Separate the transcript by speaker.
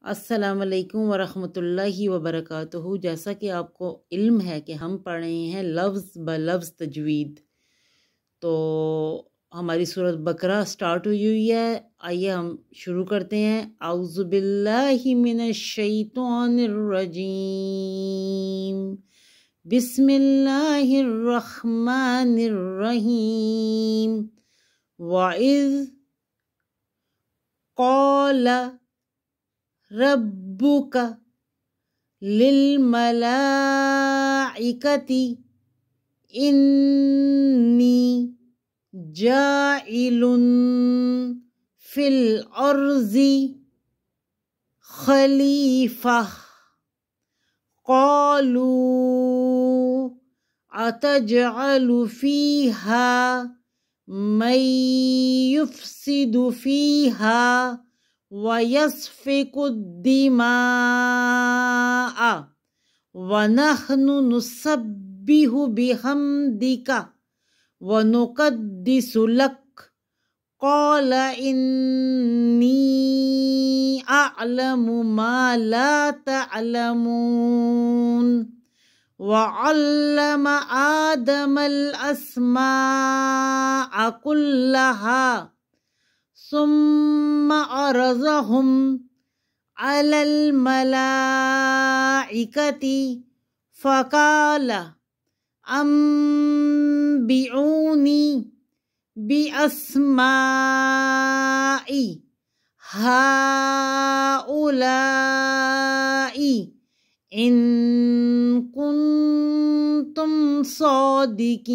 Speaker 1: السلام علیکم ورحمۃ اللہ وبرکاتہ۔ جیسا کہ آپ کو علم ہے کہ ہم پڑھ رہے ہیں لفظ بلفظ تجوید، تو ہماری سورۃ بقرہ سٹارٹ ہوئی ہے۔ آئیے ہم شروع کرتے ہیں۔ اعوذ باللہ من الشیطان الرجیم، بسم اللہ الرحمن الرحیم۔ وَإِذْ قَالَ ربک للملائکۃ انی جاعل فی الارض خلیفہ، قالوا اتجعل فیہا من یفسد فیہا وَيَسْفِكُ الدِّمَاءَ وَنَحْنُ نُسَبِّحُ بِحَمْدِكَ وَنُقَدِّسُ لَكَ قَالَ إِنِّي أَعْلَمُ مَا لَا تَعْلَمُونَ وَعَلَّمَ آدَمَ الْأَسْمَاءَ كُلَّهَا ثم عرضهم على الملائكة فقال أنبئوني بأسماء هؤلاء إن كنتم صادقين۔